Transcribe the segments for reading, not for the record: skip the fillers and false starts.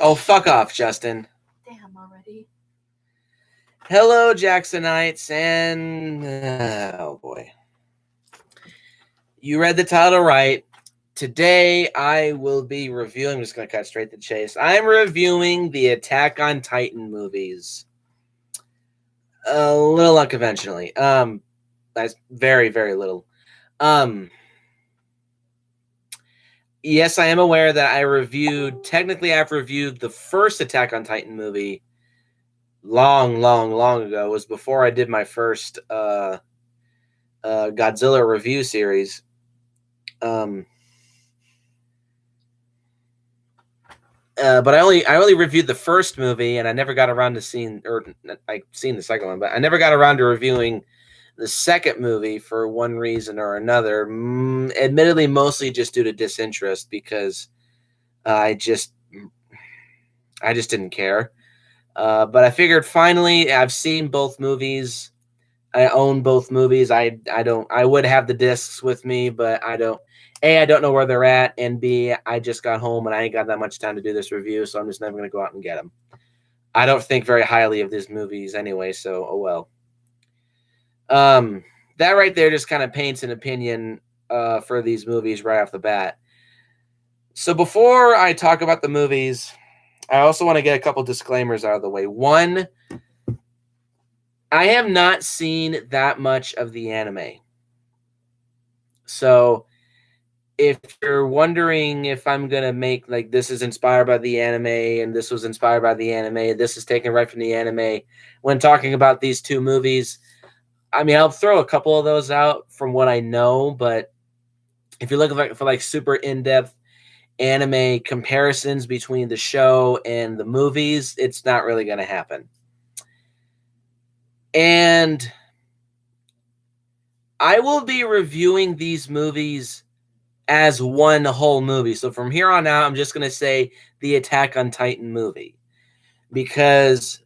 Oh, fuck off, Justin. Damn already. Hello, Jacksonites, and oh boy. You read the title right. Today I will be reviewing, I'm just going to cut straight to the chase. I'm reviewing the Attack on Titan movies. A little unconventionally. That's very, very little. Yes, I am aware that I've reviewed the first Attack on Titan movie long ago. It was before I did my first Godzilla review series. But I only reviewed the first movie, and I never got around to seeing, or I seen the second one, but I never got around to reviewing the second movie for one reason or another. Admittedly, mostly just due to disinterest, because I just didn't care. But I figured finally I've seen both movies. I own both movies. I would have the discs with me, but I don't. A, I don't know where they're at, and B, I just got home and I ain't got that much time to do this review, so I'm just never going to go out and get them. I don't think very highly of these movies anyway, so oh well. That right there just kind of paints an opinion for these movies right off the bat. So before I talk about the movies, I also want to get a couple disclaimers out of the way. One, I have not seen that much of the anime. So if you're wondering if I'm going to make, like, this is inspired by the anime and this was inspired by the anime, this is taken right from the anime, when talking about these two movies, I mean, I'll throw a couple of those out from what I know, but if you're looking for super in-depth anime comparisons between the show and the movies, it's not really going to happen. And I will be reviewing these movies as one whole movie. So from here on out, I'm just going to say the Attack on Titan movie, because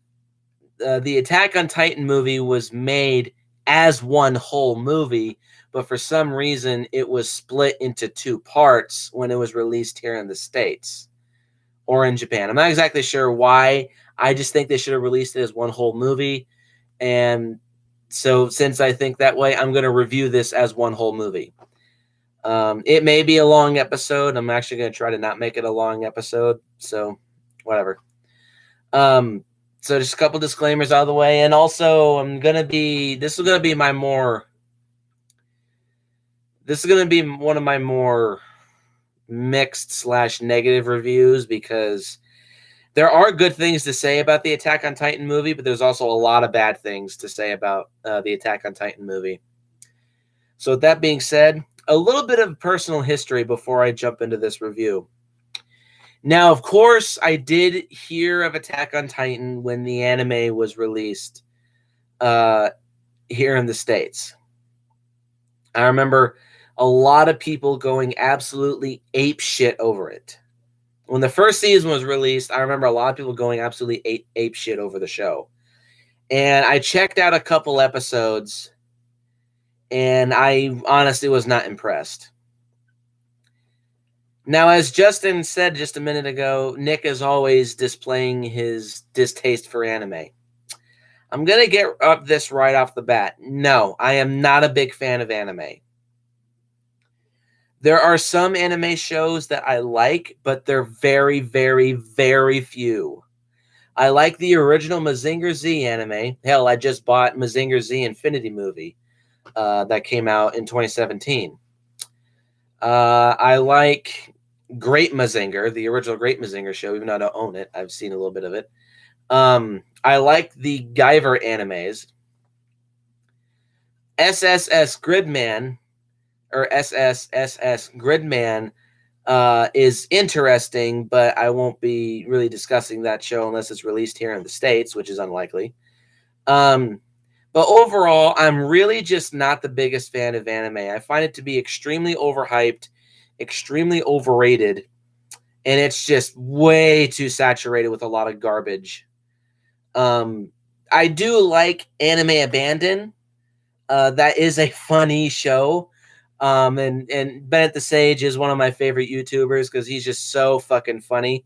the Attack on Titan movie was made as one whole movie, but for some reason it was split into two parts when it was released here in the States or in Japan. I'm not exactly sure why. I just think they should have released it as one whole movie. And so since I think that way, I'm going to review this as one whole movie. It may be a long episode. I'm actually going to try to not make it a long episode. So whatever. So just a couple disclaimers out of the way. And also this is going to be one of my more mixed / negative reviews, because there are good things to say about the Attack on Titan movie, but there's also a lot of bad things to say about the Attack on Titan movie. So with that being said, a little bit of personal history before I jump into this review. Now, of course, I did hear of Attack on Titan when the anime was released here in the States. I remember a lot of people going absolutely ape shit over it. When the first season was released, I remember a lot of people going absolutely ape shit over the show. And I checked out a couple episodes, and I honestly was not impressed. Now, as Justin said just a minute ago, Nick is always displaying his distaste for anime. I'm going to get up this right off the bat. No, I am not a big fan of anime. There are some anime shows that I like, but they're very, very, very few. I like the original Mazinger Z anime. Hell, I just bought Mazinger Z Infinity movie that came out in 2017. I like Great Mazinger, the original Great Mazinger show, even though I don't own it. I've seen a little bit of it. I like the Guyver animes. SSS Gridman, or SSSS Gridman, is interesting, but I won't be really discussing that show unless it's released here in the States, which is unlikely. But overall, I'm really just not the biggest fan of anime. I find it to be extremely overhyped, extremely overrated, and it's just way too saturated with a lot of garbage. I do like Anime Abandon. That is a funny show. And Bennett the Sage is one of my favorite YouTubers because he's just so fucking funny.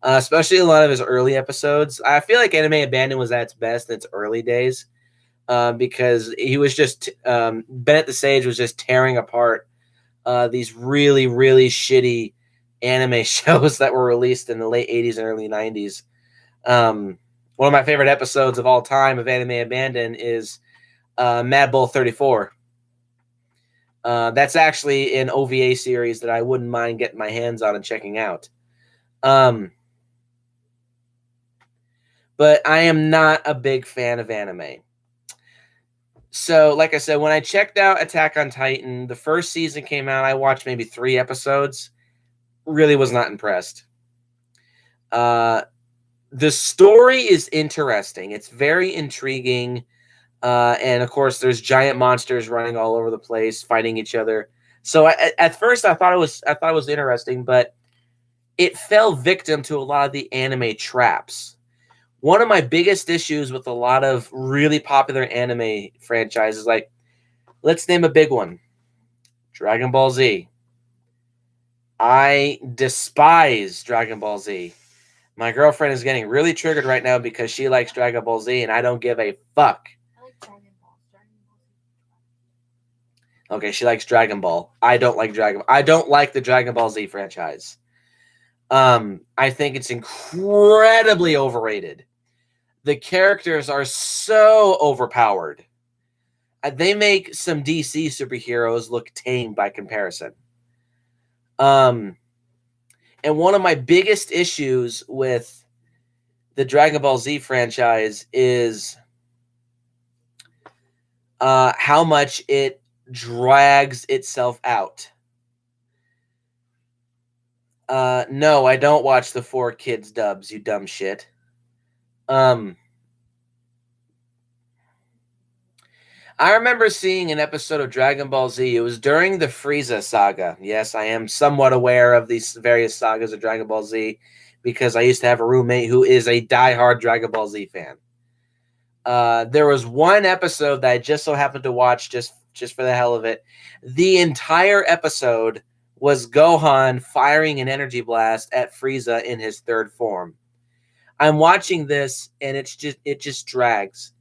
especially a lot of his early episodes. I feel like Anime Abandon was at its best in its early days, because he was just Bennett the Sage was just tearing apart these really, really shitty anime shows that were released in the late 80s and early 90s. One of my favorite episodes of all time of Anime Abandon is Mad Bull 34. That's actually an OVA series that I wouldn't mind getting my hands on and checking out. But I am not a big fan of anime. So, like I said, when I checked out Attack on Titan, the first season came out. I watched maybe 3 episodes. Really was not impressed. The story is interesting. It's very intriguing. And of course, there's giant monsters running all over the place, fighting each other. So at first, I thought it was interesting, but it fell victim to a lot of the anime traps. One of my biggest issues with a lot of really popular anime franchises, like, let's name a big one, Dragon Ball Z. I despise Dragon Ball Z. My girlfriend is getting really triggered right now because she likes Dragon Ball Z, and I don't give a fuck. I like Dragon Ball. Okay, she likes Dragon Ball. I don't like the Dragon Ball Z franchise. I think it's incredibly overrated. The characters are so overpowered. They make some DC superheroes look tame by comparison. And one of my biggest issues with the Dragon Ball Z franchise is how much it drags itself out. No, I don't watch the 4Kids dubs, you dumb shit. I remember seeing an episode of Dragon Ball Z. It was during the Frieza saga. Yes, I am somewhat aware of these various sagas of Dragon Ball Z because I used to have a roommate who is a diehard Dragon Ball Z fan. There was one episode that I just so happened to watch just for the hell of it. The entire episode was Gohan firing an energy blast at Frieza in his third form. I'm watching this and it just drags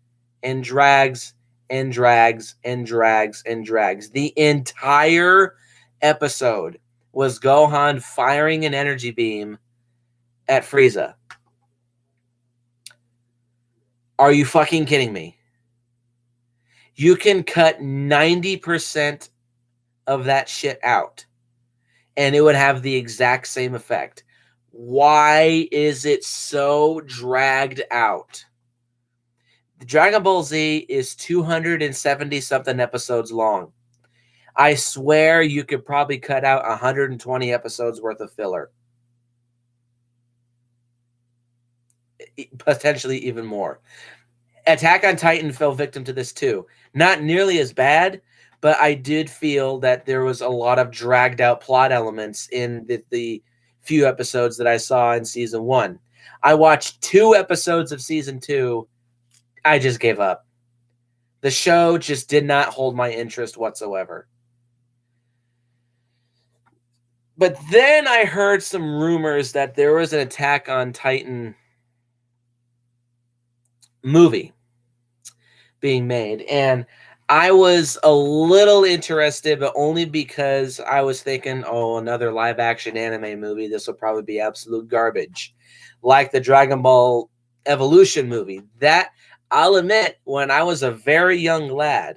and drags and drags and drags and drags. The entire episode was Gohan firing an energy beam at Frieza. Are you fucking kidding me? You can cut 90% of that shit out and it would have the exact same effect. Why is it so dragged out? The Dragon Ball Z is 270 something episodes long. I swear you could probably cut out 120 episodes worth of filler. Potentially even more. Attack on Titan fell victim to this too. Not nearly as bad, but I did feel that there was a lot of dragged out plot elements in the few episodes that I saw in season 1. I watched 2 episodes of season 2. I just gave up. The show just did not hold my interest whatsoever. But then I heard some rumors that there was an Attack on Titan movie being made. And I was a little interested, but only because I was thinking, oh, another live action anime movie. This will probably be absolute garbage. Like the Dragon Ball Evolution movie. That, I'll admit, when I was a very young lad,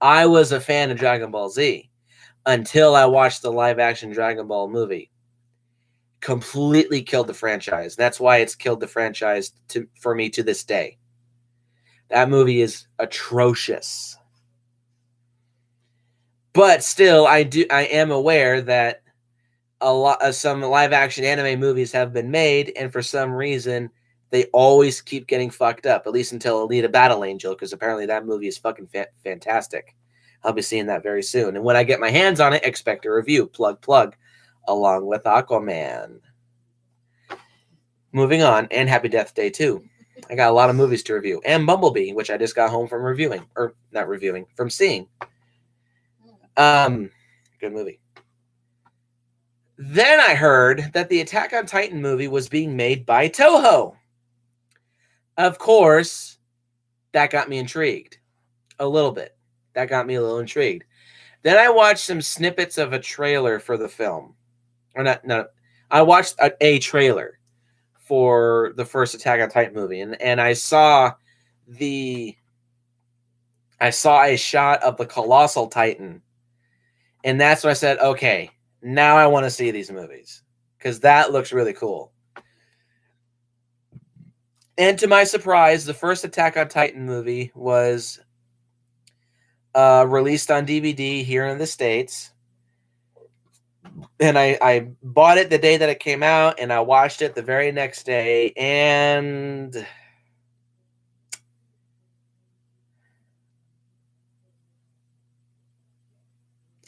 I was a fan of Dragon Ball Z until I watched the live action Dragon Ball movie. Completely killed the franchise. That's why it's killed the franchise for me to this day. That movie is atrocious. But still, I am aware that a lot of some live action anime movies have been made, and for some reason they always keep getting fucked up, at least until Alita Battle Angel, because apparently that movie is fucking fantastic. I'll be seeing that very soon. And when I get my hands on it, expect a review. Plug, along with Aquaman. Moving on, and Happy Death Day 2. I got a lot of movies to review. And Bumblebee, which I just got home from reviewing. Or, not reviewing, from seeing. Good movie. Then I heard that the Attack on Titan movie was being made by Toho. Of course, that got me intrigued a little bit. That got me a little intrigued. Then I watched some snippets of a trailer for the film. Or not, no, I watched a trailer for the first Attack on Titan movie, and I saw a shot of the colossal Titan, and that's when I said, okay, now I want to see these movies because that looks really cool. And to my surprise, the first Attack on Titan movie was released on DVD here in the States. And I bought it the day that it came out, and I watched it the very next day, and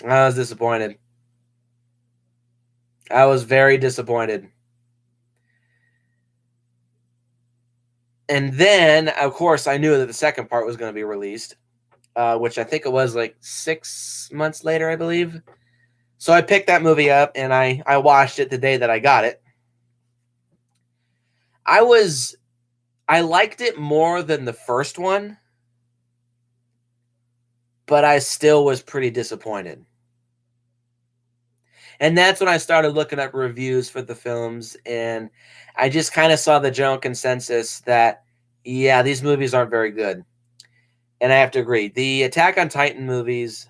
I was disappointed. I was very disappointed. And then, of course, I knew that the second part was going to be released, which I think it was like 6 months later, I believe. So I picked that movie up, and I watched it the day that I got it. I liked it more than the first one, but I still was pretty disappointed. And that's when I started looking up reviews for the films, and I just kind of saw the general consensus that, yeah, these movies aren't very good. And I have to agree. The Attack on Titan movies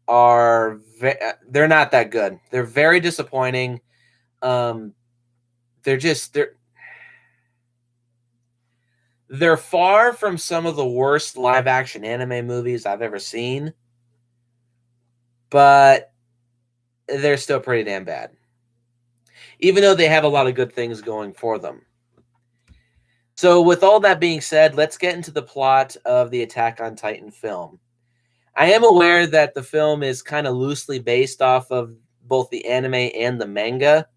they're not that good. They're very disappointing. They're far from some of the worst live action anime movies I've ever seen, but they're still pretty damn bad. Even though they have a lot of good things going for them. So with all that being said, let's get into the plot of the Attack on Titan film. I am aware that the film is kind of loosely based off of both the anime and the manga.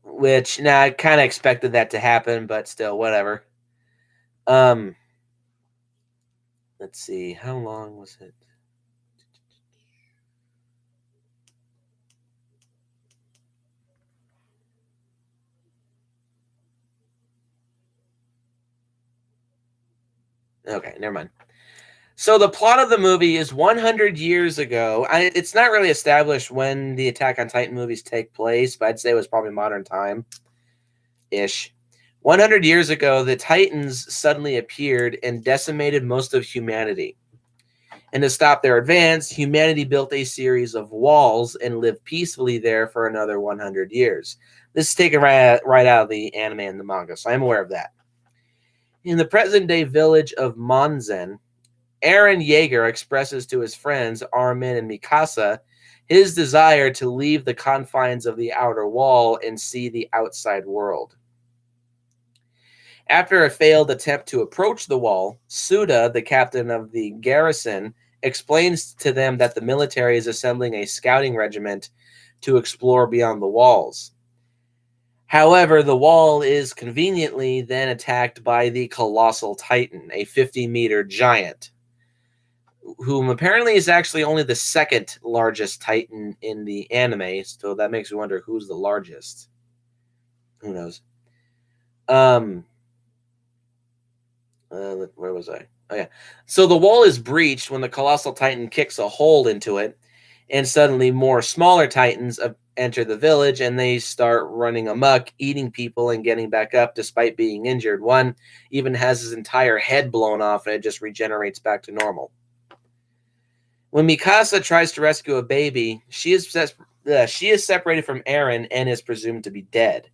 Which, now I kind of expected that to happen, but still, whatever. Let's see, how long was it? Okay, never mind. So the plot of the movie is 100 years ago. It's not really established when the Attack on Titan movies take place, but I'd say it was probably modern time-ish. 100 years ago, the Titans suddenly appeared and decimated most of humanity. And to stop their advance, humanity built a series of walls and lived peacefully there for another 100 years. This is taken right out of the anime and the manga, so I'm aware of that. In the present-day village of Monzen, Eren Yeager expresses to his friends Armin and Mikasa his desire to leave the confines of the outer wall and see the outside world. After a failed attempt to approach the wall, Suda, the captain of the garrison, explains to them that the military is assembling a scouting regiment to explore beyond the walls. However, the wall is conveniently then attacked by the Colossal Titan, a 50-meter giant, whom apparently is actually only the second largest Titan in the anime, so that makes me wonder who's the largest. Who knows? Where was I? Oh, yeah. So the wall is breached when the Colossal Titan kicks a hole into it, and suddenly more smaller Titans enter the village, and they start running amok, eating people and getting back up despite being injured. One even has his entire head blown off, and it just regenerates back to normal. When Mikasa tries to rescue a baby, she is separated from Eren and is presumed to be dead.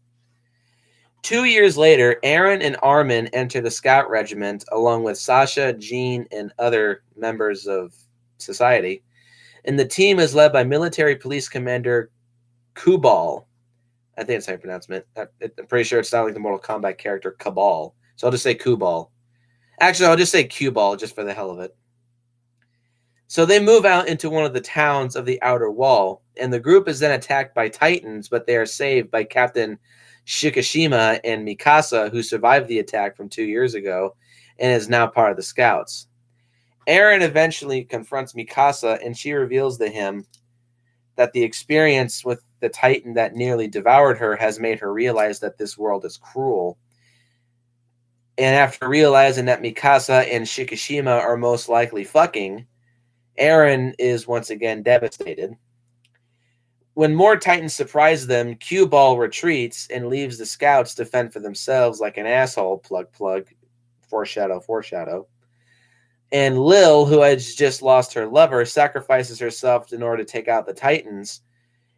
2 years later, Eren and Armin enter the scout regiment along with Sasha, Jean, and other members of society. And the team is led by military police commander Kubal. I think that's how you pronounce it. I'm pretty sure it's not like the Mortal Kombat character Cabal. So I'll just say Kubal. Actually, I'll just say Kubal just for the hell of it. So they move out into one of the towns of the outer wall, and the group is then attacked by Titans, but they are saved by Captain Shikishima and Mikasa, who survived the attack from 2 years ago and is now part of the scouts. Eren eventually confronts Mikasa, and she reveals to him that the experience with the Titan that nearly devoured her has made her realize that this world is cruel. And after realizing that Mikasa and Shikishima are most likely fucking, Eren is once again devastated. When more Titans surprise them, Cue Ball retreats and leaves the scouts to fend for themselves like an asshole, plug, plug, foreshadow, foreshadow. And Lil, who has just lost her lover, sacrifices herself in order to take out the Titans.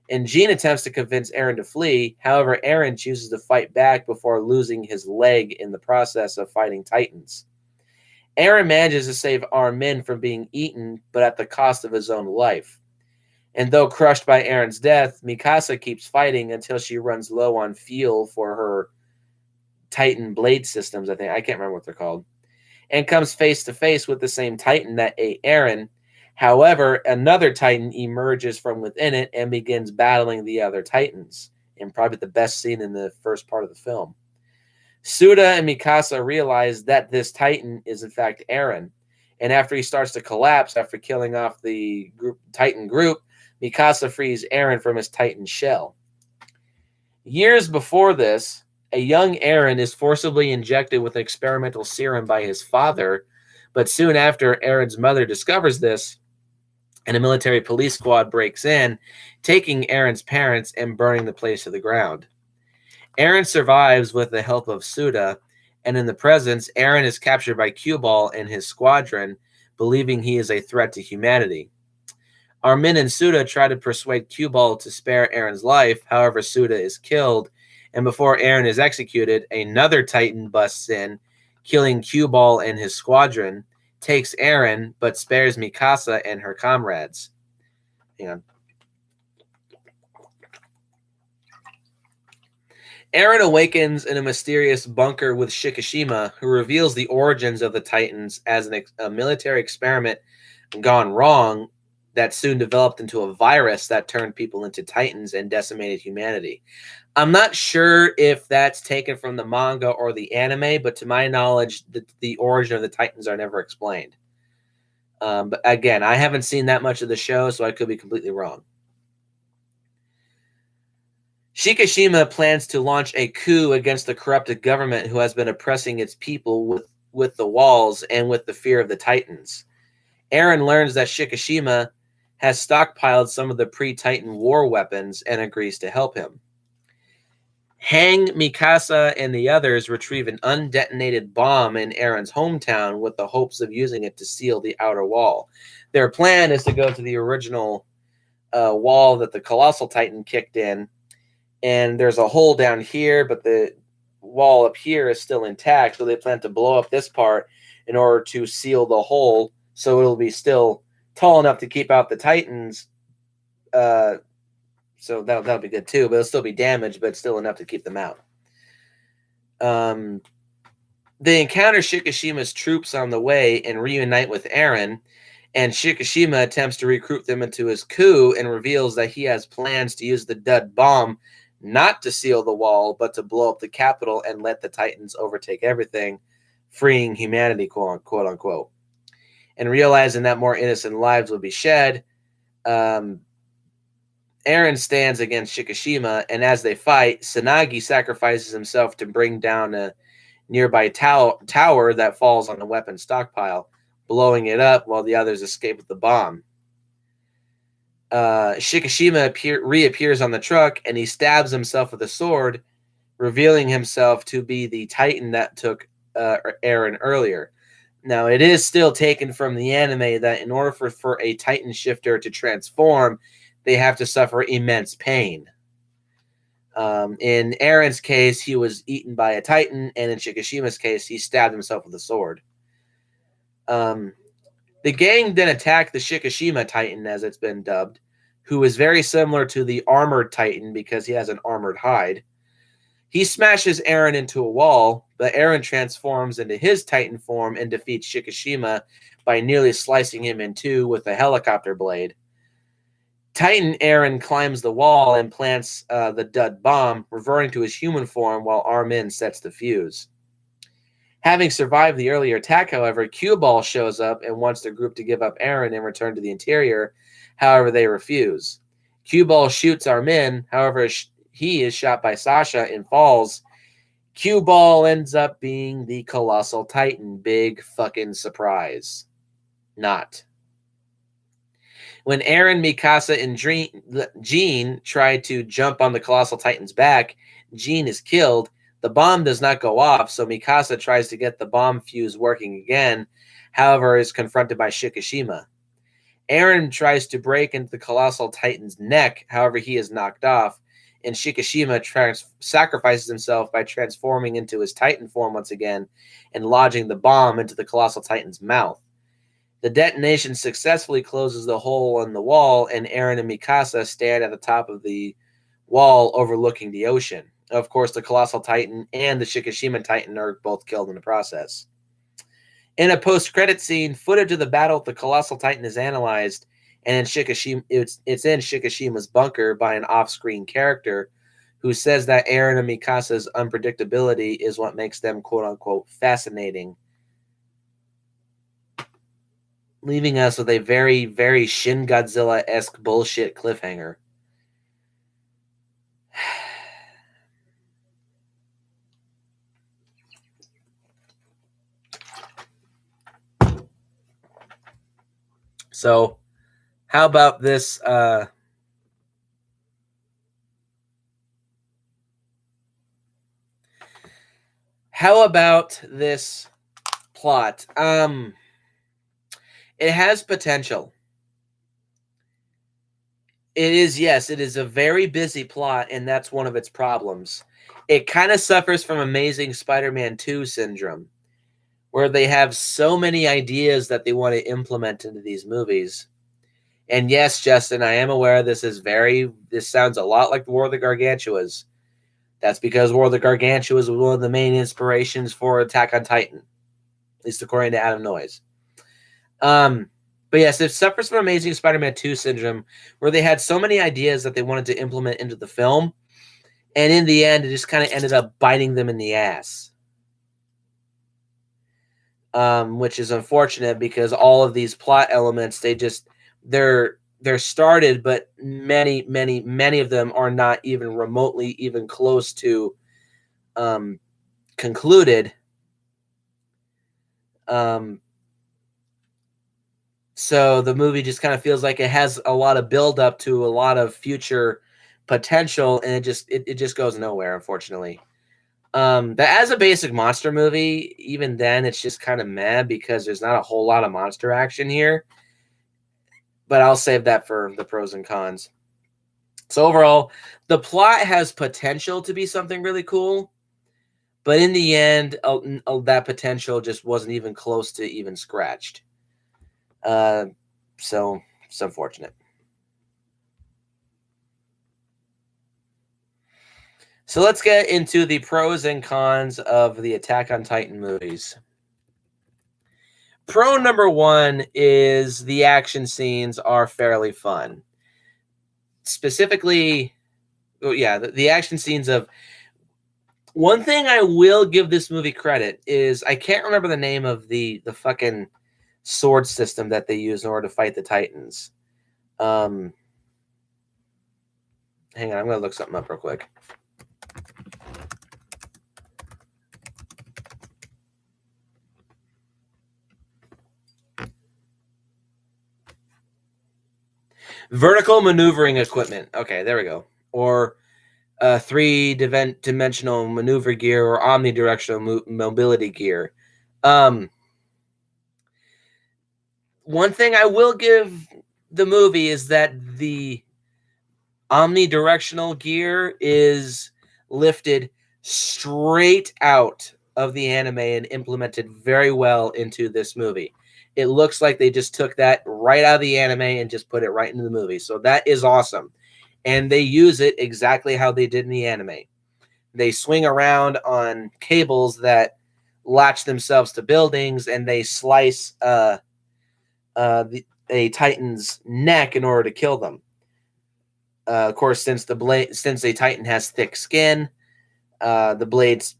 And Jean attempts to convince Eren to flee. However, Eren chooses to fight back before losing his leg in the process of fighting Titans. Eren manages to save Armin from being eaten, but at the cost of his own life. And though crushed by Eren's death, Mikasa keeps fighting until she runs low on fuel for her Titan blade systems, I think. I can't remember what they're called. And comes face to face with the same Titan that ate Eren. However, another Titan emerges from within it and begins battling the other Titans, in probably the best scene in the first part of the film. Suda and Mikasa realize that this Titan is in fact Eren, and after he starts to collapse after killing off the Titan group, Mikasa frees Eren from his Titan shell. Years before this, a young Eren is forcibly injected with experimental serum by his father, but soon after, Eren's mother discovers this, and a military police squad breaks in, taking Eren's parents and burning the place to the ground. Eren survives with the help of Suda, and in the presence, Eren is captured by Cue Ball and his squadron, believing he is a threat to humanity. Armin and Suda try to persuade Cue Ball to spare Eren's life, however, Suda is killed, and before Eren is executed, another Titan busts in, killing Cue Ball and his squadron, takes Eren, but spares Mikasa and her comrades. Hang on. Eren awakens in a mysterious bunker with Shikishima, who reveals the origins of the Titans as a military experiment gone wrong that soon developed into a virus that turned people into Titans and decimated humanity. I'm not sure if that's taken from the manga or the anime, but to my knowledge, the origin of the Titans are never explained. But again, I haven't seen that much of the show, so I could be completely wrong. Shikishima plans to launch a coup against the corrupted government who has been oppressing its people with the walls and with the fear of the Titans. Eren learns that Shikishima has stockpiled some of the pre-Titan war weapons and agrees to help him. Hang, Mikasa, and the others retrieve an undetonated bomb in Eren's hometown with the hopes of using it to seal the outer wall. Their plan is to go to the original wall that the Colossal Titan kicked in, and there's a hole down here, but the wall up here is still intact, so they plan to blow up this part in order to seal the hole so it'll be still tall enough to keep out the Titans. So that'll be good too, but it'll still be damaged, but still enough to keep them out. They encounter Shikishima's troops on the way and reunite with Eren, and Shikishima attempts to recruit them into his coup and reveals that he has plans to use the dud bomb not to seal the wall, but to blow up the capital and let the Titans overtake everything, freeing humanity, quote unquote. And realizing that more innocent lives will be shed, Eren stands against Shikishima, and as they fight, Tsunagi sacrifices himself to bring down a nearby tower that falls on the weapon stockpile, blowing it up while the others escape with the bomb. Shikishima reappears on the truck, and he stabs himself with a sword, revealing himself to be the Titan that took Eren earlier. Now, it is still taken from the anime that in order for a Titan shifter to transform, they have to suffer immense pain. In Eren's case, he was eaten by a Titan, and in Shikishima's case, he stabbed himself with a sword. The gang then attacked the Shikishima Titan, as it's been dubbed, who is very similar to the armored Titan because he has an armored hide. He smashes Eren into a wall, but Eren transforms into his Titan form and defeats Shikishima by nearly slicing him in two with a helicopter blade. Titan Eren climbs the wall and plants the dud bomb, reverting to his human form while Armin sets the fuse. Having survived the earlier attack, however, Cue Ball shows up and wants the group to give up Aaron and return to the interior. However, they refuse. Cue Ball shoots Armin. However, he is shot by Sasha and falls. Cue Ball ends up being the Colossal Titan. Big fucking surprise. Not. When Aaron, Mikasa, and Jean try to jump on the Colossal Titan's back, Jean is killed. The bomb does not go off, so Mikasa tries to get the bomb fuse working again, however, is confronted by Shikishima. Aaron tries to break into the Colossal Titan's neck, however, he is knocked off, and Shikishima sacrifices himself by transforming into his Titan form once again and lodging the bomb into the Colossal Titan's mouth. The detonation successfully closes the hole in the wall, and Aaron and Mikasa stand at the top of the wall overlooking the ocean. Of course, the Colossal Titan and the Shikishima Titan are both killed in the process. In a post-credit scene, footage of the battle with the Colossal Titan is analyzed, and it's in Shikishima's bunker by an off-screen character who says that Aaron and Mikasa's unpredictability is what makes them quote-unquote fascinating, leaving us with a very, very Shin Godzilla-esque bullshit cliffhanger. So, how about this? How about this plot? It has potential. It is, yes, it is a very busy plot, and that's one of its problems. It kind of suffers from Amazing Spider-Man 2 syndrome, where they have so many ideas that they want to implement into these movies. And yes, Justin, I am aware this sounds a lot like War of the Gargantuas. That's because War of the Gargantuas was one of the main inspirations for Attack on Titan, at least according to Adam Noyes. But yes, it suffers from Amazing Spider-Man 2 syndrome, where they had so many ideas that they wanted to implement into the film, and in the end, it just kind of ended up biting them in the ass. Which is unfortunate because all of these plot elements, they're started, but many of them are not even remotely even close to concluded. So the movie just kind of feels like it has a lot of build up to a lot of future potential, and it just goes nowhere, unfortunately. That as a basic monster movie, even then it's just kind of meh because there's not a whole lot of monster action here. But I'll save that for the pros and cons. So overall, the plot has potential to be something really cool, but in the end, that potential just wasn't even close to even scratched. So it's unfortunate. So let's get into the pros and cons of the Attack on Titan movies. Pro number one is the action scenes are fairly fun. Specifically, the action scenes of... One thing I will give this movie credit is I can't remember the name of the fucking sword system that they use in order to fight the Titans. Hang on, I'm going to look something up real quick. Vertical maneuvering equipment. Okay, there we go. Or three-dimensional maneuver gear or omnidirectional mobility gear. One thing I will give the movie is that the omnidirectional gear is lifted straight out of the anime and implemented very well into this movie. It looks like they just took that right out of the anime and just put it right into the movie. So that is awesome. And they use it exactly how they did in the anime. They swing around on cables that latch themselves to buildings, and they slice a Titan's neck in order to kill them. Of course, since a Titan has thick skin, the blades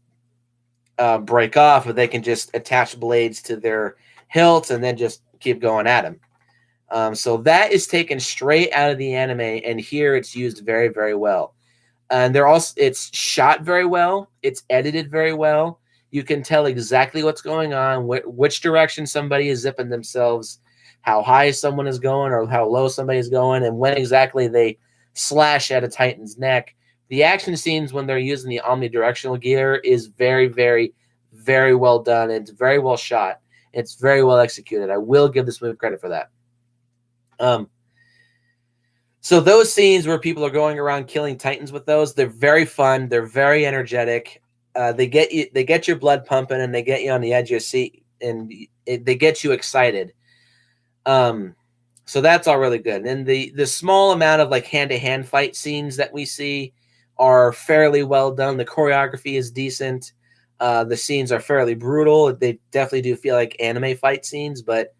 break off, but they can just attach blades to their hilts and then just keep going at them. So that is taken straight out of the anime, and here it's used very, very well. And it's shot very well. It's edited very well. You can tell exactly what's going on, which direction somebody is zipping themselves, how high someone is going or how low somebody is going, and when exactly they slash at a Titan's neck. The action scenes when they're using the omnidirectional gear is very, very, very well done. It's very well shot. It's very well executed. I will give this movie credit for that. So those scenes where people are going around killing Titans with those, they're very fun. They're very energetic. They get your blood pumping, and they get you on the edge of your seat, and they get you excited. So that's all really good. And the small amount of like hand-to-hand fight scenes that we see are fairly well done. The choreography is decent. The scenes are fairly brutal. They definitely do feel like anime fight scenes, but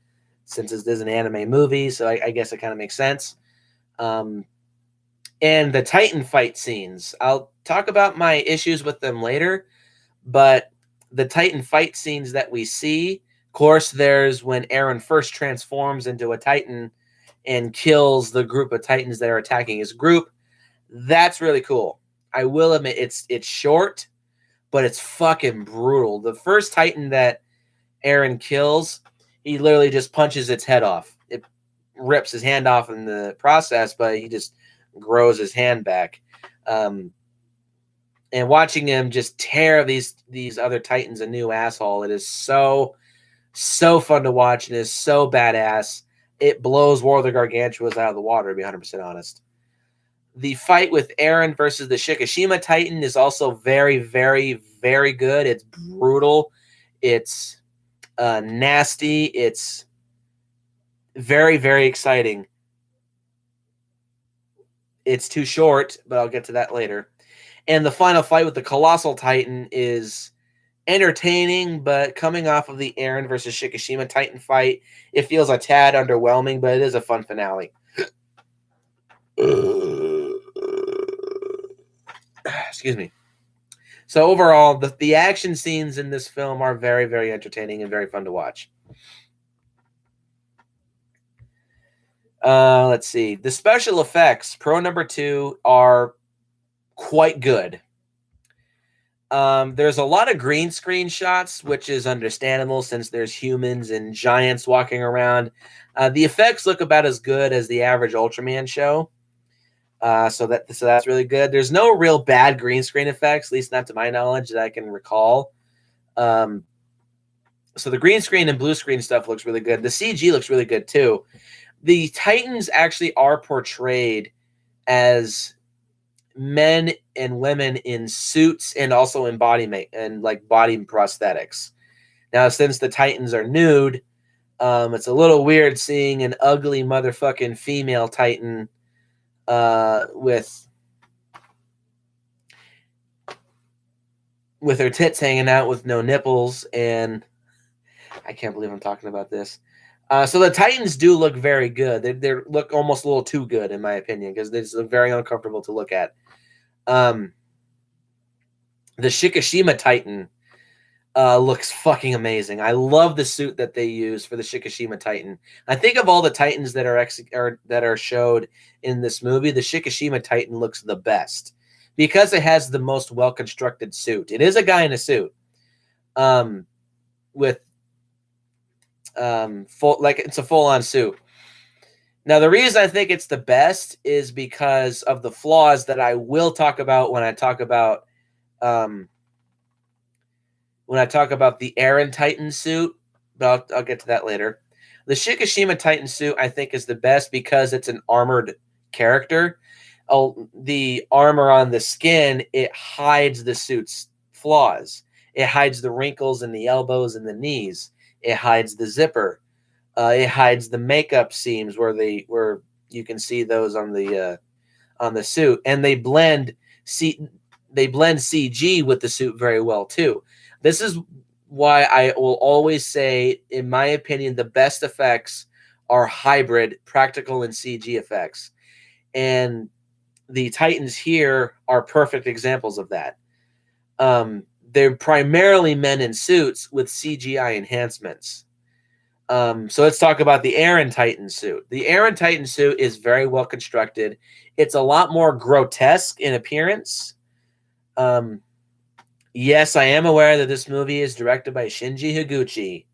since this is an anime movie, so I guess it kind of makes sense. And the Titan fight scenes, I'll talk about my issues with them later, but the Titan fight scenes that we see, of course, there's when Eren first transforms into a Titan and kills the group of Titans that are attacking his group. That's really cool. I will admit it's short, but it's fucking brutal. The first Titan that Eren kills, he literally just punches its head off. It rips his hand off in the process, but he just grows his hand back. And watching him just tear these other Titans a new asshole, it is so fun to watch and is so badass. It blows War of the Gargantuas out of the water, to be 100% honest. The fight with Eren versus the Shikishima Titan is also very, very, very good. It's brutal. It's nasty. It's very, very exciting. It's too short, but I'll get to that later. And the final fight with the Colossal Titan is entertaining, but coming off of the Eren versus Shikishima Titan fight, it feels a tad underwhelming, but it is a fun finale. Excuse me. So overall, the action scenes in this film are very, very entertaining and very fun to watch. Let's see. The special effects, Pro number 2, are quite good. There's a lot of green screen shots, which is understandable since there's humans and giants walking around. The effects look about as good as the average Ultraman show. So that's really good. There's no real bad green screen effects, at least not to my knowledge that I can recall. So the green screen and blue screen stuff looks really good. The CG looks really good too. The Titans actually are portrayed as men and women in suits and also in body prosthetics. Now, since the Titans are nude, it's a little weird seeing an ugly motherfucking female Titan with her tits hanging out with no nipples, and I can't believe I'm talking about this. So the Titans do look very good. They look almost a little too good, in my opinion, because they just look very uncomfortable to look at. The Shikishima Titan looks fucking amazing. I love the suit that they use for the Shikishima Titan. I think of all the Titans that are showed in this movie, the Shikishima Titan looks the best because it has the most well-constructed suit. It is a guy in a suit, with it's a full-on suit. Now, the reason I think it's the best is because of the flaws that I will talk about when I talk about the Eren Titan suit, but I'll get to that later. The Shikishima Titan suit, I think, is the best because it's an armored character. The armor on the skin, it hides the suit's flaws. It hides the wrinkles in the elbows and the knees. It hides the zipper. It hides the makeup seams where you can see those on the suit, and they blend CG with the suit very well too. This is why I will always say, in my opinion, the best effects are hybrid, practical and CG effects, and the Titans here are perfect examples of that. they're primarily men in suits with CGI enhancements. So let's talk about the Aaron Titan suit. The Aaron Titan suit is very well constructed. It's a lot more grotesque in appearance. Yes, I am aware that this movie is directed by Shinji Higuchi,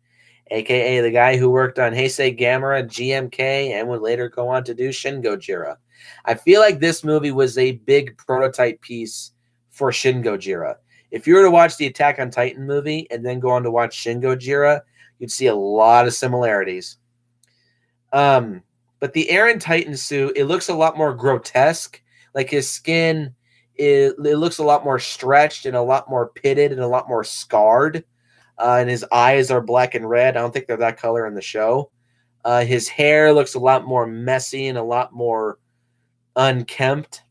aka the guy who worked on Heisei Gamera, GMK, and would later go on to do Shin Gojira. I feel like this movie was a big prototype piece for Shin Gojira. If you were to watch the Attack on Titan movie and then go on to watch Shin Gojira, you'd see a lot of similarities. But the Aaron Titan suit, it looks a lot more grotesque. Like his skin, it looks a lot more stretched and a lot more pitted and a lot more scarred. And his eyes are black and red. I don't think they're that color in the show. His hair looks a lot more messy and a lot more unkempt.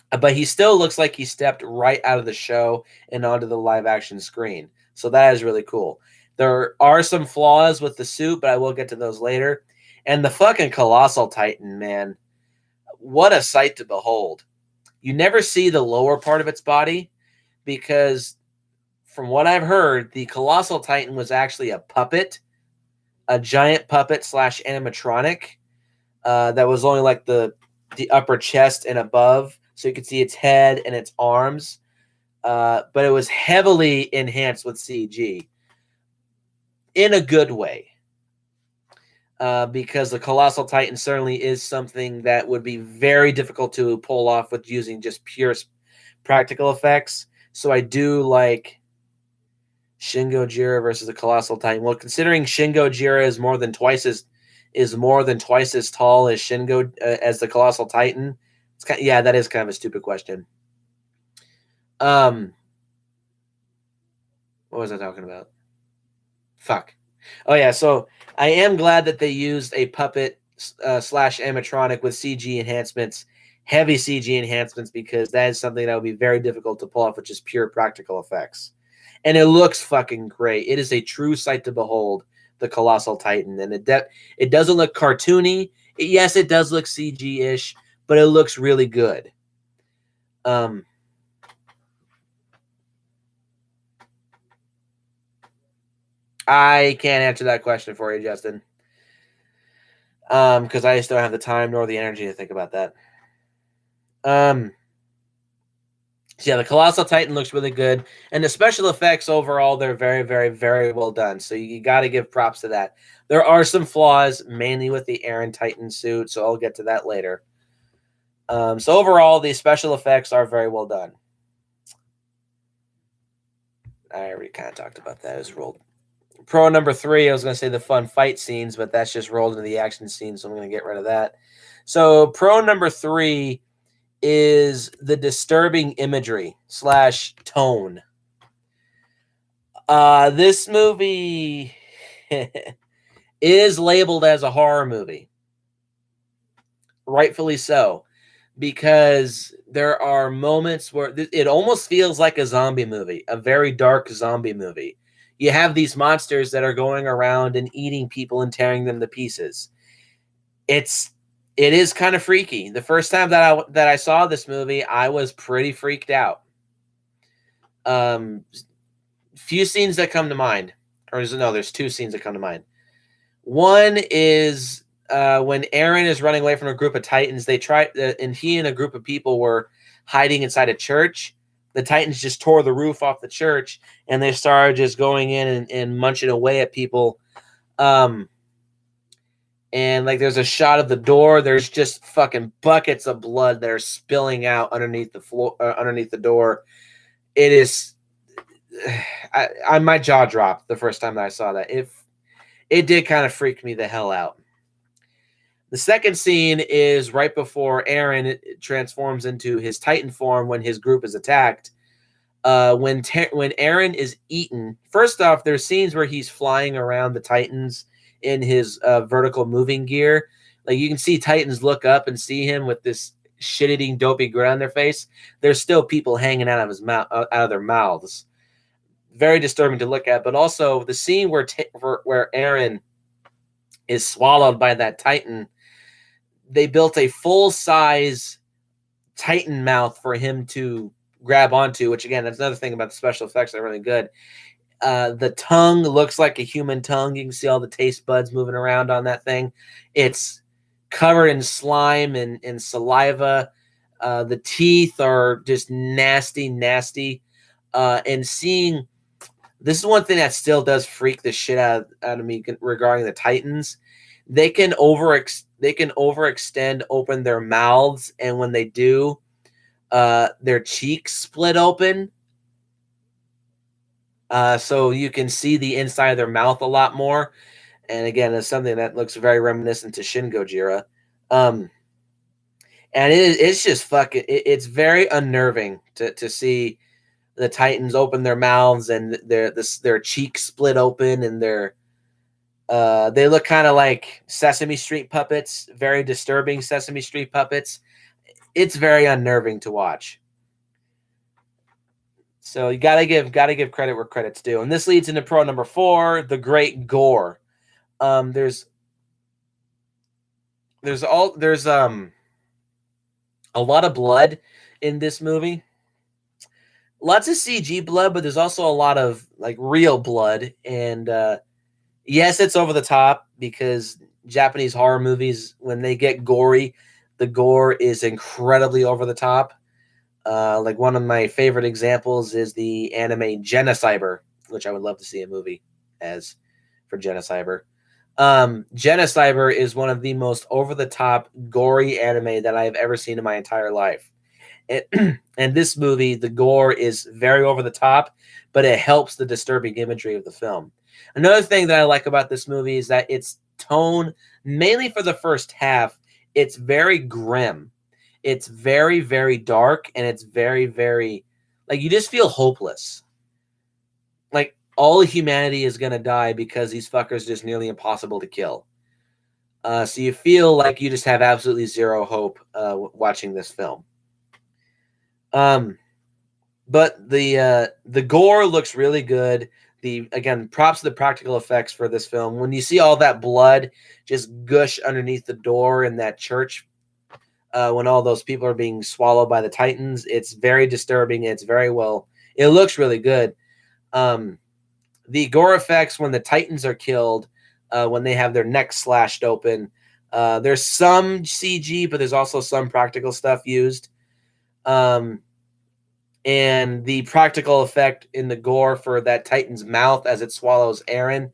But he still looks like he stepped right out of the show and onto the live action screen. So that is really cool. There are some flaws with the suit, but I will get to those later. And the fucking Colossal Titan, man. What a sight to behold. You never see the lower part of its body because, from what I've heard, the Colossal Titan was actually a puppet, a giant puppet / animatronic that was only like the upper chest and above, so you could see its head and its arms. But it was heavily enhanced with CG in a good way. Because the Colossal Titan certainly is something that would be very difficult to pull off with using just pure practical effects. So I do like Shin Gojira versus the Colossal Titan. Well, considering Shin Gojira is more than twice as tall as as the Colossal Titan, it's that is kind of a stupid question. What was I talking about? Fuck. Oh yeah, so I am glad that they used a puppet / animatronic with CG enhancements, heavy CG enhancements, because that is something that would be very difficult to pull off with just pure practical effects. And it looks fucking great. It is a true sight to behold, the Colossal Titan, and it doesn't look cartoony. Yes, it does look CG-ish, but it looks really good. I can't answer that question for you, Justin. Because I just don't have the time nor the energy to think about that. So yeah, the Colossal Titan looks really good. And the special effects overall, they're very, very, very well done. So you got to give props to that. There are some flaws, mainly with the Aaron Titan suit, so I'll get to that later. So overall, the special effects are very well done. I already kind of talked about that. It's rolled. Pro number 3, I was going to say the fun fight scenes, but that's just rolled into the action scenes, so I'm going to get rid of that. So pro number 3 is the disturbing imagery / tone. This movie is labeled as a horror movie. Rightfully so, because there are moments where it almost feels like a zombie movie, a very dark zombie movie. You have these monsters that are going around and eating people and tearing them to pieces. It is kind of freaky. The first time that I saw this movie, I was pretty freaked out. Few scenes that come to mind, there's 2 scenes that come to mind. One is when Aaron is running away from a group of Titans. And he and a group of people were hiding inside a church. The Titans just tore the roof off the church, and they started just going in and munching away at people. And like there's a shot of the door. There's just fucking buckets of blood that are spilling out underneath the floor, underneath the door. It is. My jaw dropped the first time that I saw that. It did kind of freak me the hell out. The second scene is right before Aaron transforms into his Titan form when his group is attacked. When Aaron is eaten, first off, there's scenes where he's flying around the Titans in his vertical moving gear. Like you can see Titans look up and see him with this shit-eating dopey grin on their face. There's still people hanging out of his mouth, out of their mouths. Very disturbing to look at. But also the scene where Aaron is swallowed by that Titan. They built a full-size Titan mouth for him to grab onto, which again, that's another thing about the special effects that are really good. The tongue looks like a human tongue. You can see all the taste buds moving around on that thing. It's covered in slime and saliva. The teeth are just nasty, nasty. And seeing this is one thing that still does freak the shit out of me regarding the Titans. They can overextend, open their mouths, and when they do, their cheeks split open. So you can see the inside of their mouth a lot more. And again, it's something that looks very reminiscent to Shin Gojira. And it's just fucking. It's very unnerving to see the Titans open their mouths and their cheeks split open and they look kind of like Sesame Street puppets, very disturbing Sesame Street puppets. It's very unnerving to watch. So you gotta give credit where credit's due, and this leads into pro number 4, the great gore. There's a lot of blood in this movie. Lots of CG blood, but there's also a lot of like real blood. And yes, it's over the top because Japanese horror movies, when they get gory, the gore is incredibly over the top. Like one of my favorite examples is the anime Genocyber, which I would love to see a movie as for Genocyber. Genocyber is one of the most over the top gory anime that I have ever seen in my entire life. And this movie, the gore is very over the top, but it helps the disturbing imagery of the film. Another thing that I like about this movie is that its tone, mainly for the first half, it's very grim. It's very, very dark, and it's very, very like you just feel hopeless. Like all humanity is gonna die because these fuckers are just nearly impossible to kill. So you feel like you just have absolutely zero hope watching this film. But the gore looks really good. Again, props to the practical effects for this film. When you see all that blood just gush underneath the door in that church, when all those people are being swallowed by the Titans, it's very disturbing. It's very well. It looks really good. The gore effects when the Titans are killed, when they have their necks slashed open, there's some CG, but there's also some practical stuff used. And the practical effect in the gore for that Titan's mouth as it swallows Aaron,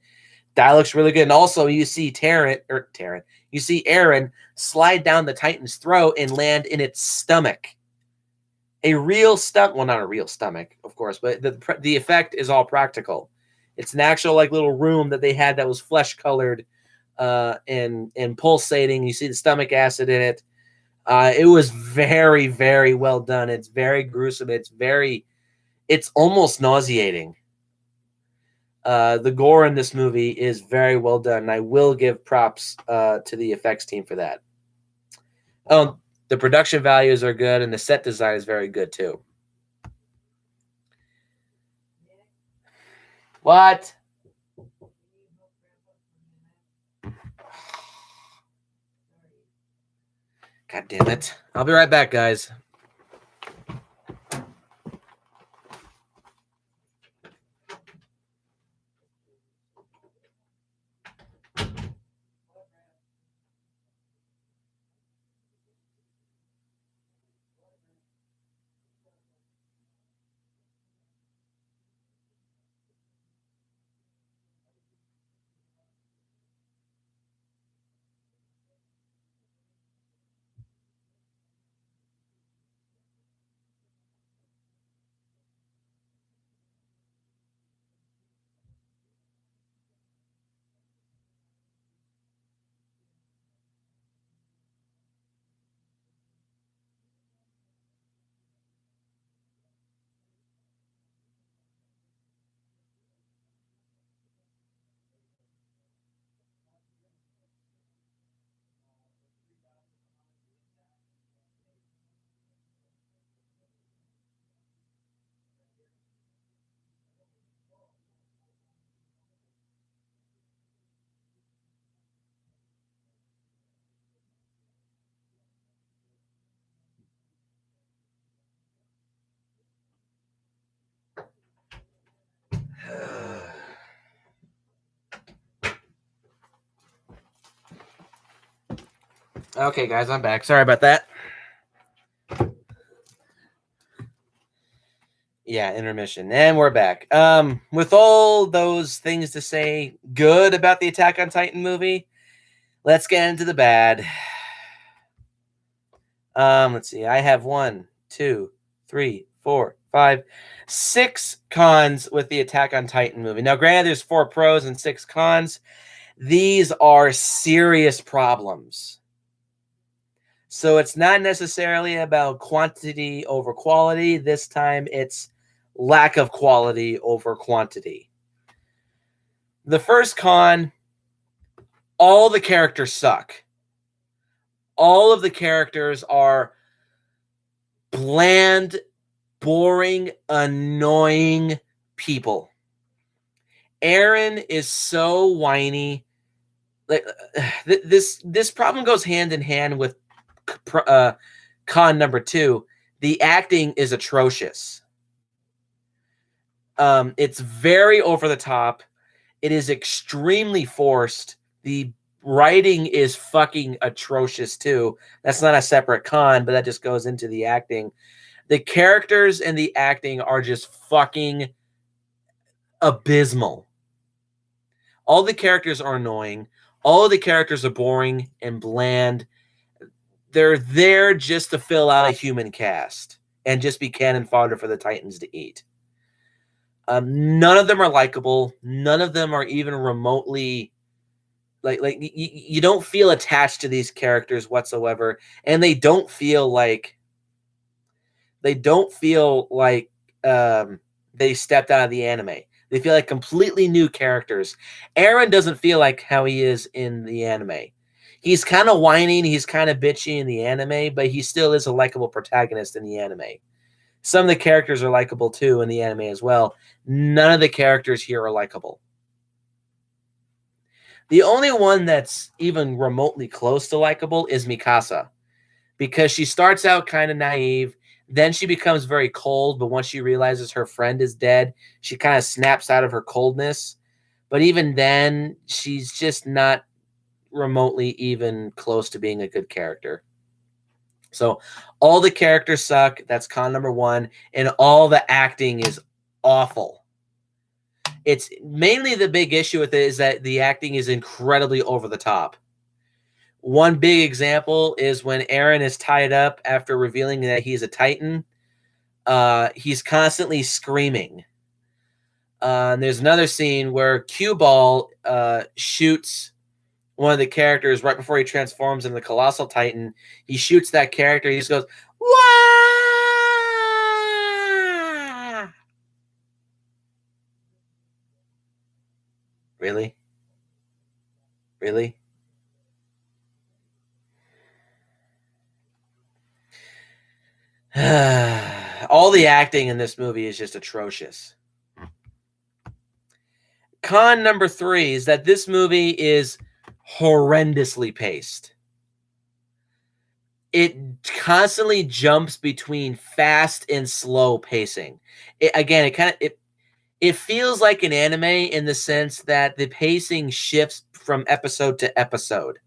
that looks really good. And also, you see you see Aaron slide down the Titan's throat and land in its stomach. A real stomach, well, not a real stomach, of course, but the effect is all practical. It's an actual like little room that they had that was flesh colored, and pulsating. You see the stomach acid in it. It was very, very well done. It's very gruesome. It's almost nauseating. The gore in this movie is very well done, and I will give props to the effects team for that. The production values are good, and the set design is very good too. What? God damn it. I'll be right back, guys. Okay, guys, I'm back. Sorry about that. Yeah, intermission. And we're back. With all those things to say good about the Attack on Titan movie, let's get into the bad. Let's see. I have 1, 2, 3, 4, 5, 6 cons with the Attack on Titan movie. Now, granted, there's 4 pros and 6 cons. These are serious problems. So it's not necessarily about quantity over quality. This time it's lack of quality over quantity. The first con, all the characters suck. All of the characters are bland, boring, annoying people. Eren is so whiny. Like this problem goes hand in hand with con number 2. The acting is atrocious. It's very over the top. It is extremely forced. The writing is fucking atrocious too. That's not a separate con, but that just goes into the acting. The characters and the acting are just fucking abysmal. All the characters are annoying. All of the characters are boring and bland. They're there just to fill out a human cast and just be cannon fodder for the Titans to eat. None of them are likable. None of them are even remotely like you don't feel attached to these characters whatsoever, and they don't feel like they stepped out of the anime. They feel like completely new characters. Eren doesn't feel like how he is in the anime. He's kind of whining, he's kind of bitchy in the anime, but he still is a likable protagonist in the anime. Some of the characters are likable too in the anime as well. None of the characters here are likable. The only one that's even remotely close to likable is Mikasa, because she starts out kind of naive, then she becomes very cold, but once she realizes her friend is dead, she kind of snaps out of her coldness. But even then, she's just not remotely even close to being a good character. So all the characters suck. That's con number 1. And all the acting is awful. It's mainly the big issue with it is that the acting is incredibly over the top. One big example is when Eren is tied up after revealing that he's a Titan. He's constantly screaming. And there's another scene where Cue Ball shoots one of the characters right before he transforms into the Colossal Titan. He shoots that character. He just goes, "Wah!" Really? Really? All the acting in this movie is just atrocious. Con number 3 is that this movie is horrendously paced. It constantly jumps between fast and slow pacing. It feels like an anime in the sense that the pacing shifts from episode to episode.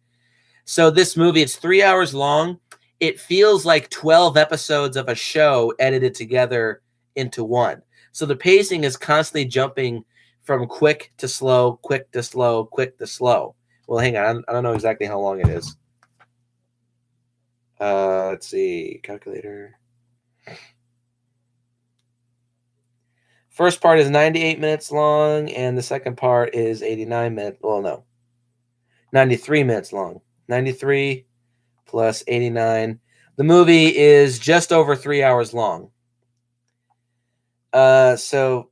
So this movie, it's 3 hours long. It feels like 12 episodes of a show edited together into one. So the pacing is constantly jumping from quick to slow, quick to slow, quick to slow. Well, hang on. I don't know exactly how long it is. Let's see. Calculator. First part is 98 minutes long, and the second part is 89 minutes. Well, no. 93 minutes long. 93 plus 89. The movie is just over 3 hours long. So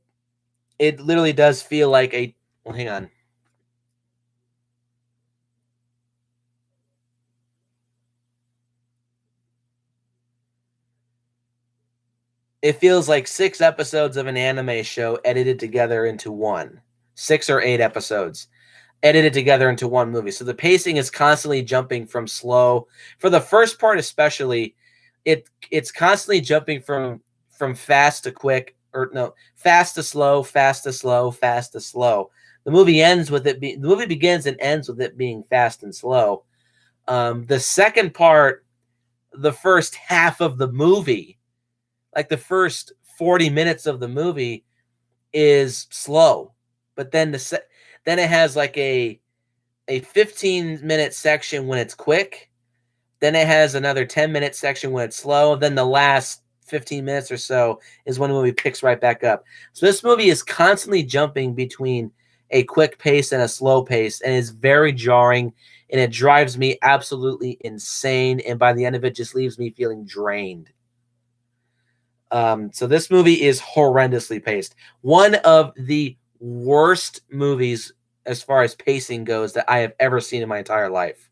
it literally does feel like a... Well, hang on. It feels like 6 episodes of an anime show edited together into one. 6 or 8 episodes edited together into one movie. So the pacing is constantly jumping from slow. For the first part especially, it's constantly jumping from fast to quick, or no, fast to slow, fast to slow, fast to slow. The movie begins and ends with it being fast and slow. The second part, the first half of the movie, like the first 40 minutes of the movie, is slow, but then then it has like a 15-minute section when it's quick. Then it has another 10-minute section when it's slow. Then the last 15 minutes or so is when the movie picks right back up. So this movie is constantly jumping between a quick pace and a slow pace, and is very jarring, and it drives me absolutely insane. And by the end of it, just leaves me feeling drained. So this movie is horrendously paced. One of the worst movies as far as pacing goes that I have ever seen in my entire life.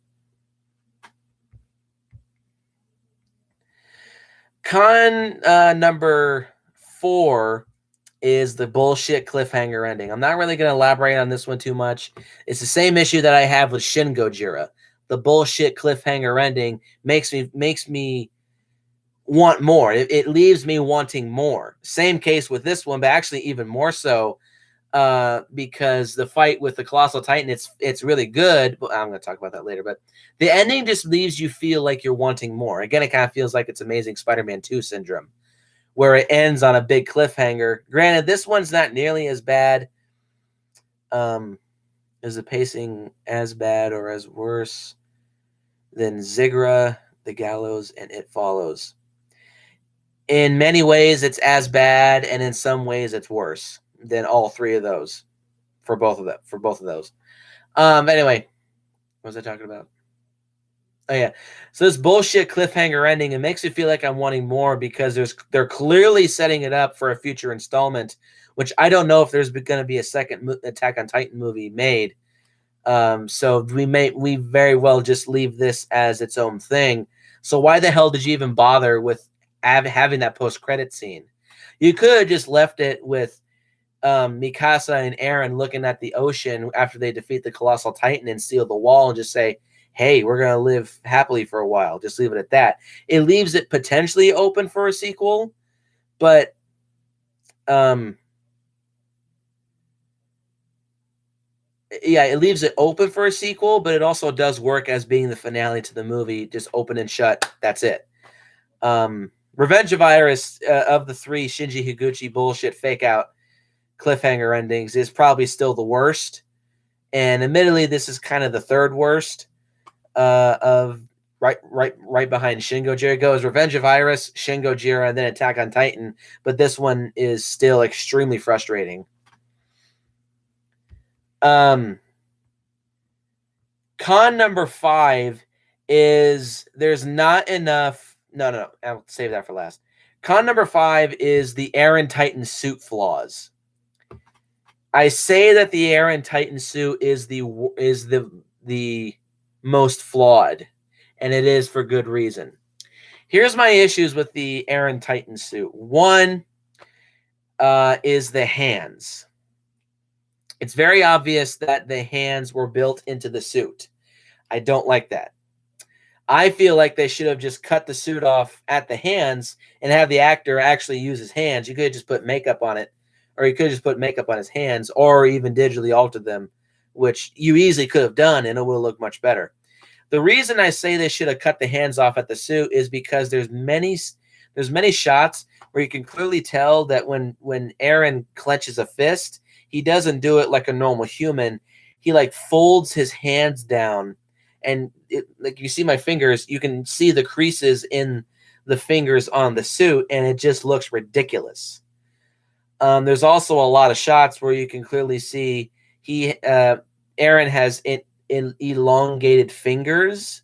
Con number 4 is the bullshit cliffhanger ending. I'm not really going to elaborate on this one too much. It's the same issue that I have with Shin Gojira. The bullshit cliffhanger ending makes me want more. It leaves me wanting more. Same case with this one, but actually even more so, because the fight with the Colossal Titan, it's really good. But I'm going to talk about that later. But the ending just leaves you feel like you're wanting more. Again, it kind of feels like it's Amazing Spider-Man 2 syndrome, where it ends on a big cliffhanger. Granted, this one's not nearly as bad. Is the pacing as bad or as worse than Zigra, The Gallows, and It Follows? In many ways, it's as bad, and in some ways, it's worse than all three of those. For both of those. Anyway, what was I talking about? Oh yeah. So this bullshit cliffhanger ending, it makes me feel like I'm wanting more, because they're clearly setting it up for a future installment, which I don't know if there's going to be a second Attack on Titan movie made. So we very well just leave this as its own thing. So why the hell did you even bother with having that post-credit scene? You could have just left it with Mikasa and Eren looking at the ocean after they defeat the Colossal Titan and seal the wall, and just say, hey, we're going to live happily for a while. Just leave it at that. It leaves it potentially open for a sequel, but yeah, it leaves it open for a sequel, but it also does work as being the finale to the movie, just open and shut. That's it. Revenge of Iris, of the three Shinji Higuchi bullshit fake out cliffhanger endings, is probably still the worst. And admittedly, this is kind of the third worst. Of right behind Shin Gojira goes Revenge of Iris, Shin Gojira, and then Attack on Titan. But this one is still extremely frustrating. Con number 5 is there's not enough. No. I'll save that for last. Con number 5 is the Eren Titan suit flaws. I say that the Eren Titan suit is the most flawed, and it is for good reason. Here's my issues with the Eren Titan suit. One is the hands. It's very obvious that the hands were built into the suit. I don't like that. I feel like they should have just cut the suit off at the hands and have the actor actually use his hands. You could have just put makeup on it, or you could have just put makeup on his hands, or even digitally altered them, which you easily could have done, and it would look much better. The reason I say they should have cut the hands off at the suit is because there's many shots where you can clearly tell that when Eren clenches a fist, he doesn't do it like a normal human. He like folds his hands down, and like you see my fingers, you can see the creases in the fingers on the suit, and it just looks ridiculous. There's also a lot of shots where you can clearly see Eren has elongated fingers,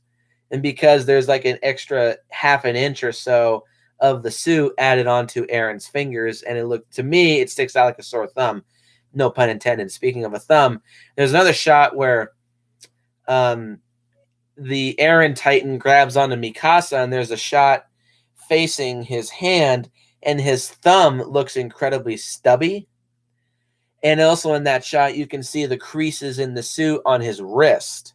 and because there's like an extra half an inch or so of the suit added onto Eren's fingers, and it sticks out like a sore thumb. No pun intended. Speaking of a thumb, there's another shot where the Eren Titan grabs onto Mikasa, and there's a shot facing his hand, and his thumb looks incredibly stubby. And also in that shot, you can see the creases in the suit on his wrist.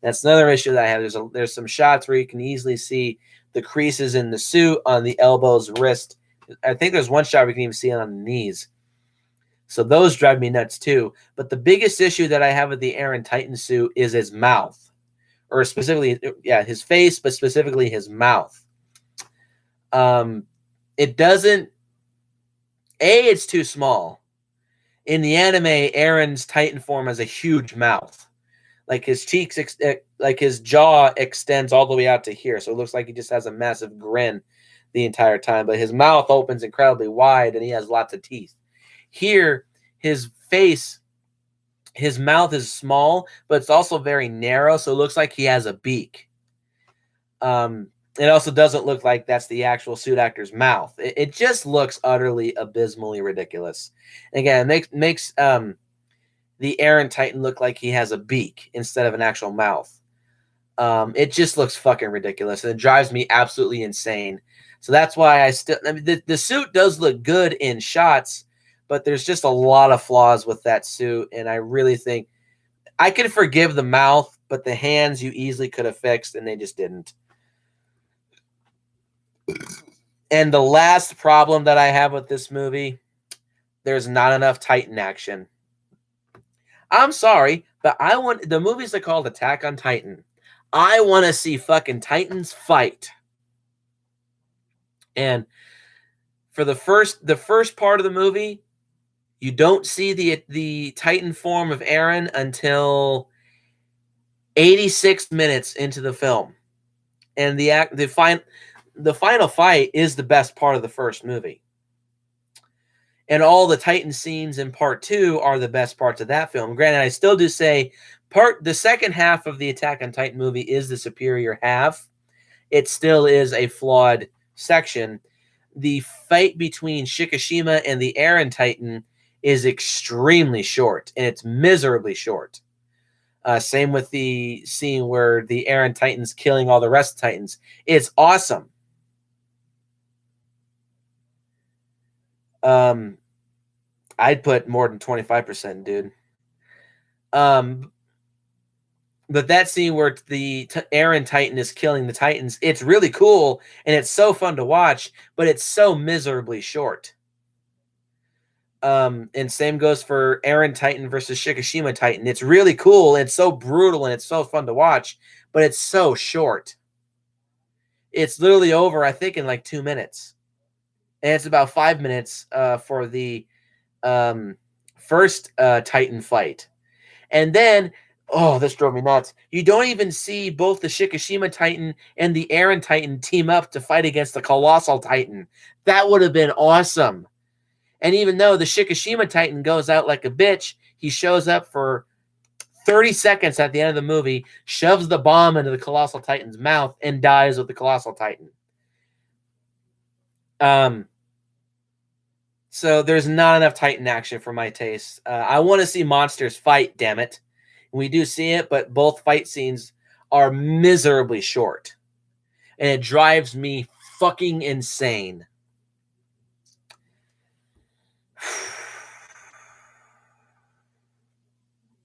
That's another issue that I have. There's some shots where you can easily see the creases in the suit on the elbows, wrist. I think there's one shot where you can even see it on the knees. So those drive me nuts too. But the biggest issue that I have with the Eren Titan suit is his mouth, or specifically, his face, but specifically his mouth. It doesn't. It's too small. In the anime, Aaron's Titan form has a huge mouth. Like his cheeks, like his jaw extends all the way out to here. So it looks like he just has a massive grin the entire time. But his mouth opens incredibly wide and he has lots of teeth. Here, his face, his mouth is small, but it's also very narrow. So it looks like he has a beak. It also doesn't look like that's the actual suit actor's mouth. It just looks utterly abysmally ridiculous. Again, it makes the Aaron Titan look like he has a beak instead of an actual mouth. It just looks fucking ridiculous, and it drives me absolutely insane. So that's why the suit does look good in shots, but there's just a lot of flaws with that suit, and I really think I can forgive the mouth, but the hands you easily could have fixed, and they just didn't. And the last problem that I have with this movie, there's not enough Titan action. I'm sorry, but the movies are called Attack on Titan. I want to see fucking Titans fight. And for the first part of the movie, you don't see the Titan form of Eren until 86 minutes into the film. And the final fight is the best part of the first movie. And all the Titan scenes in part 2 are the best parts of that film. Granted, I still do say the second half of the Attack on Titan movie is the superior half. It still is a flawed section. The fight between Shikishima and the Eren Titan is extremely short, and it's miserably short. Same with the scene where the Eren Titan's killing all the rest of the Titans. It's awesome. I'd put more than 25%, dude. But that scene where the Eren Titan is killing the Titans, it's really cool, and it's so fun to watch, but it's so miserably short. And same goes for Eren Titan versus Shikishima Titan. It's really cool, and it's so brutal, and it's so fun to watch, but it's so short. It's literally over, I think, in like 2 minutes. And it's about 5 minutes for the first Titan fight. And then, this drove me nuts. You don't even see both the Shikishima Titan and the Eren Titan team up to fight against the Colossal Titan. That would have been awesome. And even though the Shikishima Titan goes out like a bitch, he shows up for 30 seconds at the end of the movie, shoves the bomb into the Colossal Titan's mouth, and dies with the Colossal Titan. So there's not enough Titan action for my taste. I want to see monsters fight, damn it. We do see it, but both fight scenes are miserably short. And it drives me fucking insane.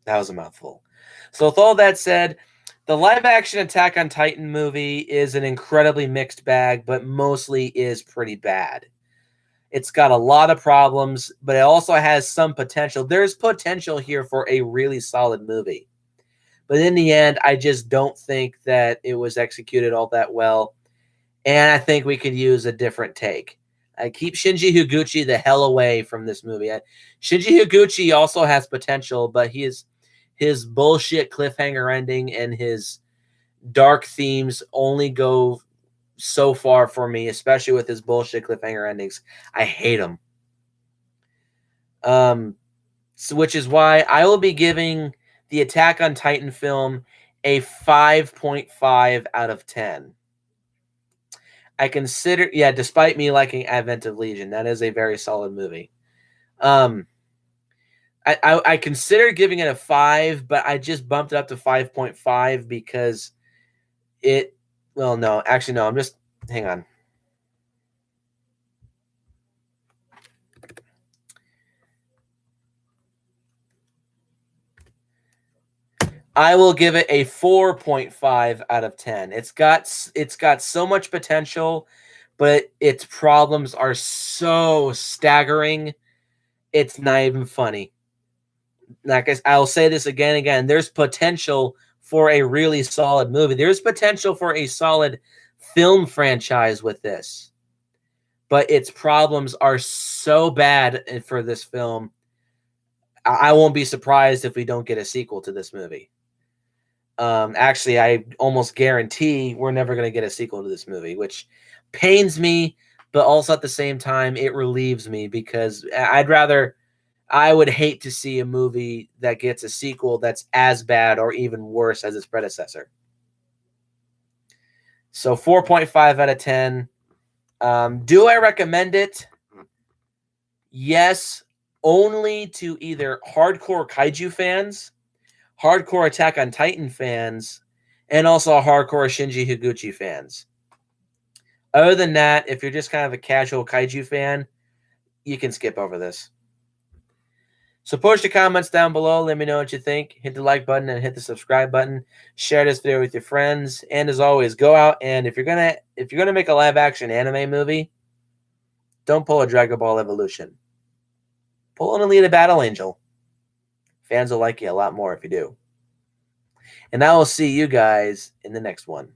That was a mouthful. So with all that said, the live-action Attack on Titan movie is an incredibly mixed bag, but mostly is pretty bad. It's got a lot of problems, but it also has some potential. There's potential here for a really solid movie. But in the end, I just don't think that it was executed all that well. And I think we could use a different take. I keep Shinji Higuchi the hell away from this movie. Shinji Higuchi also has potential, but his bullshit cliffhanger ending and his dark themes only go so far for me, especially with his bullshit cliffhanger endings. I hate them. So which is why I will be giving the Attack on Titan film a 5.5 out of 10. I consider, despite me liking Advent of Legion, that is a very solid movie. I considered giving it a 5, but I just bumped it up to 5.5 because hang on. I will give it a 4.5 out of 10. It's got so much potential, but its problems are so staggering. It's not even funny. Like I'll say this again. There's potential for a really solid movie. There's potential for a solid film franchise with this, but its problems are so bad for this film. I won't be surprised if we don't get a sequel to this movie. Actually, I almost guarantee we're never going to get a sequel to this movie, which pains me, but also at the same time, it relieves me because I would hate to see a movie that gets a sequel that's as bad or even worse as its predecessor. So 4.5 out of 10. Do I recommend it? Yes, only to either hardcore kaiju fans, hardcore Attack on Titan fans, and also hardcore Shinji Higuchi fans. Other than that, if you're just kind of a casual kaiju fan, you can skip over this. So post your comments down below. Let me know what you think. Hit the like button and hit the subscribe button. Share this video with your friends. And as always, go out and if you're gonna make a live action anime movie, don't pull a Dragon Ball Evolution. Pull an Alita Battle Angel. Fans will like you a lot more if you do. And I will see you guys in the next one.